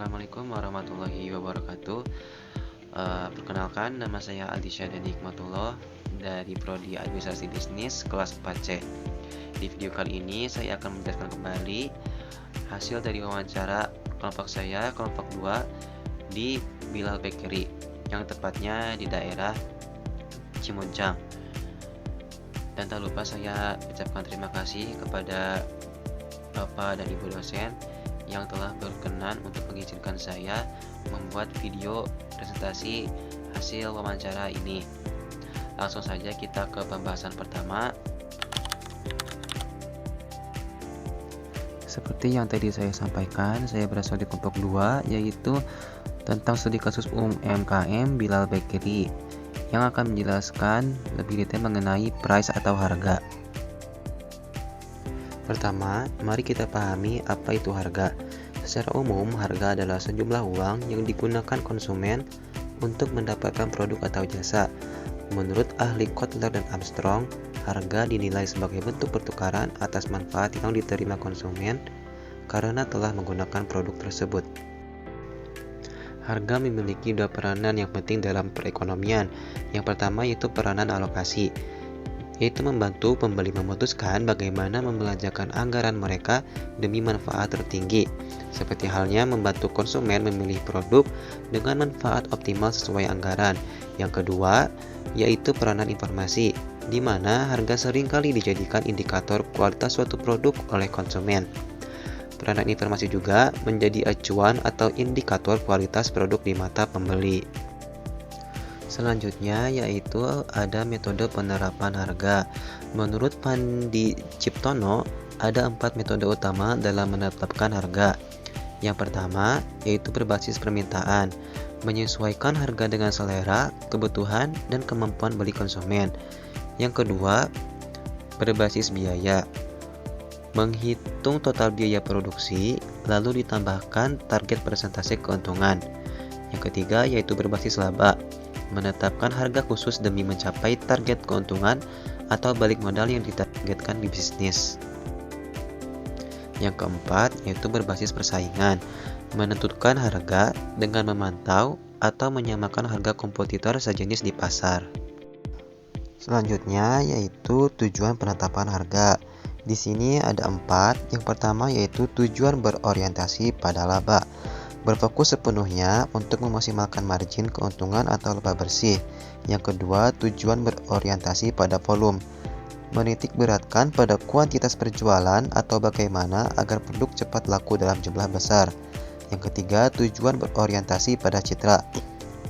Assalamualaikum warahmatullahi wabarakatuh. Perkenalkan, nama saya Aldi Syahdan Hikmatullah dari Prodi Administrasi Bisnis kelas 4C. Di video kali ini saya akan menjelaskan kembali hasil dari wawancara kelompok saya, kelompok 2 di Bilal Bakery, yang tepatnya di daerah Cimuncang. Dan tak lupa saya ucapkan terima kasih kepada Bapak dan Ibu dosen yang telah berkenan untuk mengizinkan saya membuat video presentasi hasil wawancara ini. Langsung saja kita ke pembahasan pertama. Seperti yang tadi saya sampaikan, saya berasal di kelompok 2, yaitu tentang studi kasus UMKM Bilal Bakery, yang akan menjelaskan lebih detail mengenai price atau harga. Pertama, mari kita pahami apa itu harga. Secara umum, harga adalah sejumlah uang yang digunakan konsumen untuk mendapatkan produk atau jasa. Menurut ahli Kotler dan Armstrong, harga dinilai sebagai bentuk pertukaran atas manfaat yang diterima konsumen karena telah menggunakan produk tersebut. Harga memiliki dua peranan yang penting dalam perekonomian. Yang pertama yaitu peranan alokasi, yaitu membantu pembeli memutuskan bagaimana membelanjakan anggaran mereka demi manfaat tertinggi, seperti halnya membantu konsumen memilih produk dengan manfaat optimal sesuai anggaran. Yang kedua, yaitu peranan informasi, di mana harga seringkali dijadikan indikator kualitas suatu produk oleh konsumen. Peranan informasi juga menjadi acuan atau indikator kualitas produk di mata pembeli. Selanjutnya yaitu ada metode penerapan harga. Menurut Pandi Ciptono, ada 4 metode utama dalam menetapkan harga. Yang pertama yaitu berbasis permintaan, menyesuaikan harga dengan selera, kebutuhan, dan kemampuan beli konsumen. Yang kedua, berbasis biaya, menghitung total biaya produksi lalu ditambahkan target persentase keuntungan. Yang ketiga yaitu berbasis laba, menetapkan harga khusus demi mencapai target keuntungan atau balik modal yang ditargetkan di bisnis. Yang keempat yaitu berbasis persaingan, menentukan harga dengan memantau atau menyamakan harga kompetitor sejenis di pasar. Selanjutnya yaitu tujuan penetapan harga. Di sini ada 4. Yang pertama yaitu tujuan berorientasi pada laba, berfokus sepenuhnya untuk memaksimalkan margin keuntungan atau laba bersih. Yang kedua, tujuan berorientasi pada volume, menitik beratkan pada kuantitas perjualan atau bagaimana agar produk cepat laku dalam jumlah besar. Yang ketiga, tujuan berorientasi pada citra,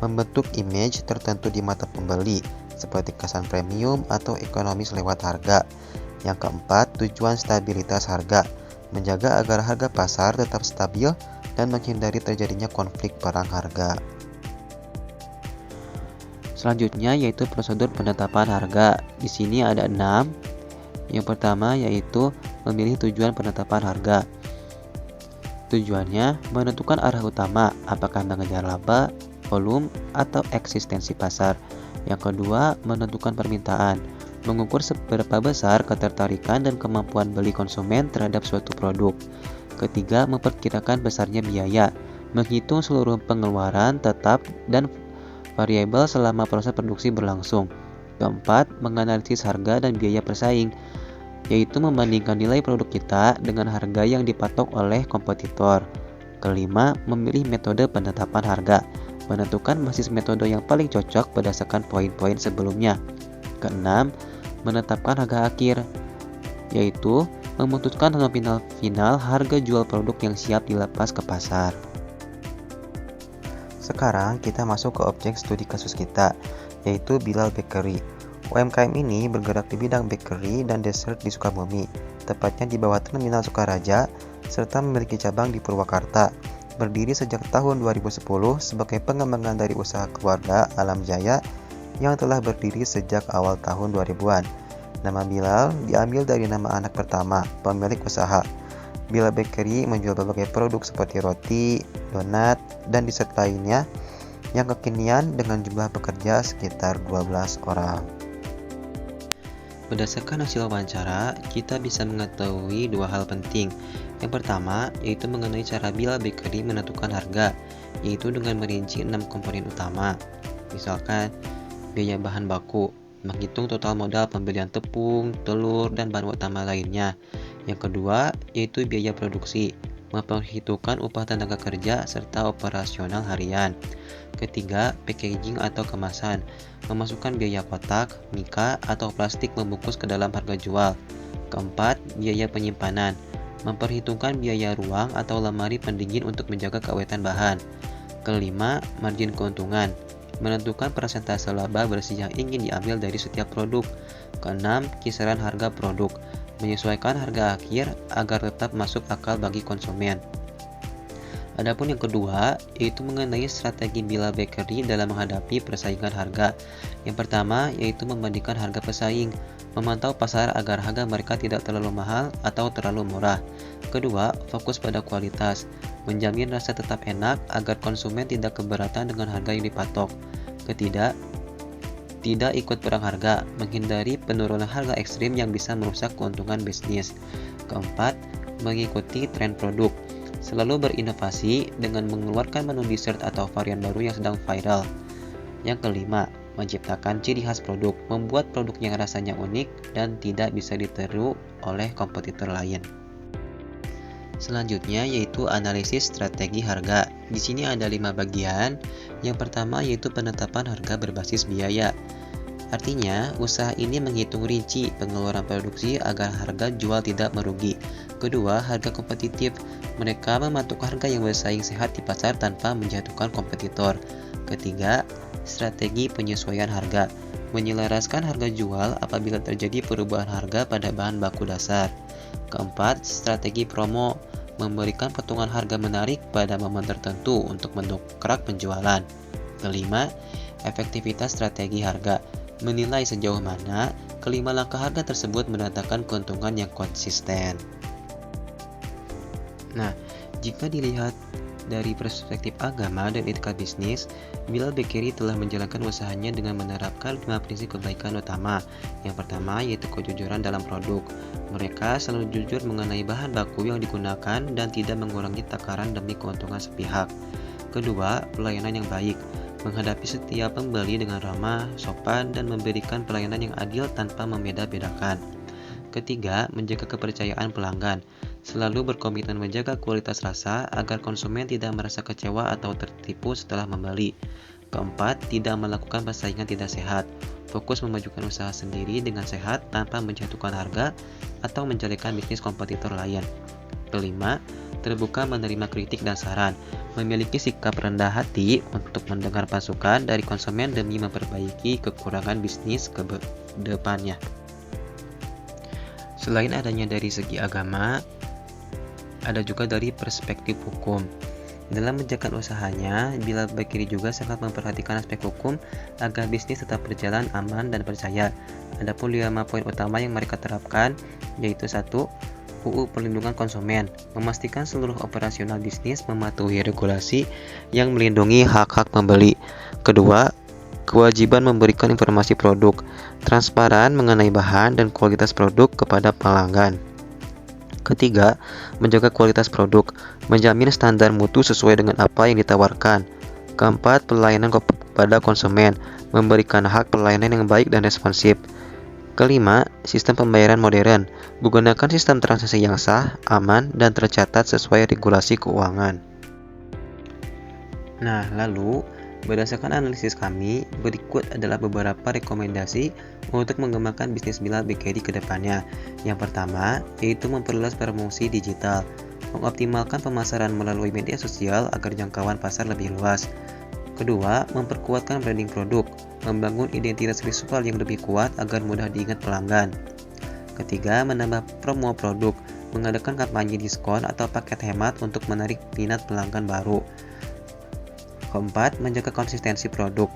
membentuk image tertentu di mata pembeli, seperti kesan premium atau ekonomis lewat harga. Yang keempat, tujuan stabilitas harga, menjaga agar harga pasar tetap stabil dan menghindari terjadinya konflik perang harga. Selanjutnya yaitu prosedur penetapan harga. Di sini ada 6. Yang pertama yaitu memilih tujuan penetapan harga. Tujuannya menentukan arah utama, apakah mengejar laba, volume, atau eksistensi pasar. Yang kedua, menentukan permintaan, mengukur seberapa besar ketertarikan dan kemampuan beli konsumen terhadap suatu produk. Ketiga, memperkirakan besarnya biaya, menghitung seluruh pengeluaran tetap dan variabel selama proses produksi berlangsung. Keempat, menganalisis harga dan biaya persaing, yaitu membandingkan nilai produk kita dengan harga yang dipatok oleh kompetitor. Kelima, memilih metode penetapan harga, menentukan basis metode yang paling cocok berdasarkan poin-poin sebelumnya. Keenam, menetapkan harga akhir, yaitu memutuskan nominal final harga jual produk yang siap dilepas ke pasar. Sekarang kita masuk ke objek studi kasus kita, yaitu Bilal Bakery. UMKM ini bergerak di bidang bakery dan dessert di Sukabumi, tepatnya di bawah Terminal Sukaraja, serta memiliki cabang di Purwakarta. Berdiri sejak tahun 2010 sebagai pengembangan dari usaha keluarga Alam Jaya yang telah berdiri sejak awal tahun 2000-an. Nama Bilal diambil dari nama anak pertama pemilik usaha. Bilal Bakery menjual berbagai produk seperti roti, donat, dan dessert lainnya yang kekinian dengan jumlah pekerja sekitar 12 orang. Berdasarkan hasil wawancara, kita bisa mengetahui dua hal penting. Yang pertama, yaitu mengenai cara Bilal Bakery menentukan harga, yaitu dengan merinci 6 komponen utama. Misalkan, biaya bahan baku, menghitung total modal pembelian tepung, telur, dan bahan utama lainnya. Yang kedua, yaitu biaya produksi, memperhitungkan upah tenaga kerja serta operasional harian. Ketiga, packaging atau kemasan, memasukkan biaya kotak, mika, atau plastik membungkus ke dalam harga jual. Keempat, biaya penyimpanan, memperhitungkan biaya ruang atau lemari pendingin untuk menjaga keawetan bahan. Kelima, margin keuntungan, menentukan persentase laba bersih yang ingin diambil dari setiap produk. Keenam, kisaran harga produk, menyesuaikan harga akhir agar tetap masuk akal bagi konsumen. Adapun yang kedua, yaitu mengenai strategi Bilal Bakery dalam menghadapi persaingan harga. Yang pertama, yaitu membandingkan harga pesaing, memantau pasar agar harga mereka tidak terlalu mahal atau terlalu murah. Kedua, fokus pada kualitas, menjamin rasa tetap enak agar konsumen tidak keberatan dengan harga yang dipatok. Ketiga, tidak ikut perang harga, menghindari penurunan harga ekstrim yang bisa merusak keuntungan bisnis. Keempat, mengikuti tren produk, selalu berinovasi dengan mengeluarkan menu dessert atau varian baru yang sedang viral. Yang kelima, menciptakan ciri khas produk, membuat produk yang rasanya unik dan tidak bisa ditiru oleh kompetitor lain. Selanjutnya yaitu analisis strategi harga. Di sini ada 5 bagian. Yang pertama yaitu penetapan harga berbasis biaya. Artinya, usaha ini menghitung rinci pengeluaran produksi agar harga jual tidak merugi. Kedua, harga kompetitif. Mereka mematok harga yang bersaing sehat di pasar tanpa menjatuhkan kompetitor. Ketiga, strategi penyesuaian harga. Menyelaraskan harga jual apabila terjadi perubahan harga pada bahan baku dasar. Keempat, strategi promo, memberikan potongan harga menarik pada momen tertentu untuk mendongkrak penjualan. Kelima, efektivitas strategi harga, menilai sejauh mana kelima langkah harga tersebut mendatangkan keuntungan yang konsisten. Nah, jika dilihat dari perspektif agama dan etika bisnis, Bilal Bakery telah menjalankan usahanya dengan menerapkan 5 prinsip kebaikan utama. Yang pertama yaitu kejujuran dalam produk. Mereka selalu jujur mengenai bahan baku yang digunakan dan tidak mengurangi takaran demi keuntungan sepihak. Kedua, pelayanan yang baik. Menghadapi setiap pembeli dengan ramah, sopan, dan memberikan pelayanan yang adil tanpa membeda-bedakan. Ketiga, menjaga kepercayaan pelanggan. Selalu berkomitmen menjaga kualitas rasa agar konsumen tidak merasa kecewa atau tertipu setelah membeli. Keempat, tidak melakukan persaingan tidak sehat. Fokus memajukan usaha sendiri dengan sehat tanpa menjatuhkan harga atau menjelekan bisnis kompetitor lain. Kelima, terbuka menerima kritik dan saran. Memiliki sikap rendah hati untuk mendengar masukan dari konsumen demi memperbaiki kekurangan bisnis ke depannya. Selain adanya dari segi agama, ada juga dari perspektif hukum. Dalam menjalankan usahanya, Bilal Bakery juga sangat memperhatikan aspek hukum agar bisnis tetap berjalan aman dan percaya. Adapun 5 poin utama yang mereka terapkan, yaitu 1. UU Perlindungan Konsumen, memastikan seluruh operasional bisnis mematuhi regulasi yang melindungi hak-hak pembeli. Kedua, kewajiban memberikan informasi produk, transparan mengenai bahan dan kualitas produk kepada pelanggan. Ketiga, menjaga kualitas produk, menjamin standar mutu sesuai dengan apa yang ditawarkan. Keempat, pelayanan kepada konsumen, memberikan hak pelayanan yang baik dan responsif. Kelima, sistem pembayaran modern, menggunakan sistem transaksi yang sah, aman, dan tercatat sesuai regulasi keuangan. Nah, lalu berdasarkan analisis kami, berikut adalah beberapa rekomendasi untuk mengembangkan bisnis Bilal Bakery ke depannya. Yang pertama, yaitu memperluas promosi digital, mengoptimalkan pemasaran melalui media sosial agar jangkauan pasar lebih luas. Kedua, memperkuatkan branding produk, membangun identitas visual yang lebih kuat agar mudah diingat pelanggan. Ketiga, menambah promo produk, mengadakan kampanye diskon atau paket hemat untuk menarik minat pelanggan baru. Keempat, menjaga konsistensi produk,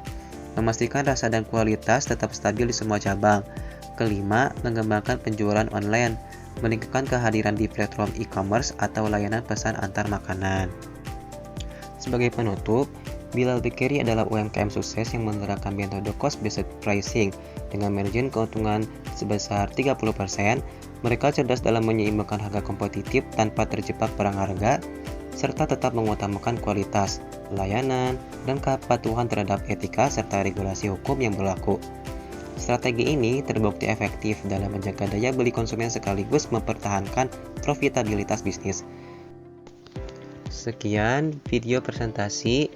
memastikan rasa dan kualitas tetap stabil di semua cabang. Kelima, mengembangkan penjualan online, meningkatkan kehadiran di platform e-commerce atau layanan pesan antar makanan. Sebagai penutup, Bilal Bakery adalah UMKM sukses yang menerapkan metode cost-based pricing dengan margin keuntungan sebesar 30%, Mereka cerdas dalam menyeimbangkan harga kompetitif tanpa terjebak perang harga, serta tetap mengutamakan kualitas, layanan, dan kepatuhan terhadap etika serta regulasi hukum yang berlaku. Strategi ini terbukti efektif dalam menjaga daya beli konsumen sekaligus mempertahankan profitabilitas bisnis. Sekian video presentasi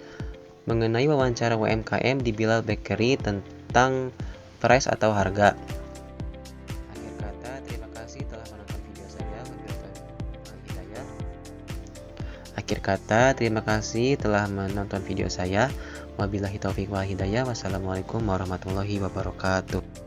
mengenai wawancara UMKM di Bilal Bakery tentang price atau harga. Akhir kata, terima kasih telah menonton video saya. Wabillahi taufiq wal hidayah. Wassalamualaikum warahmatullahi wabarakatuh.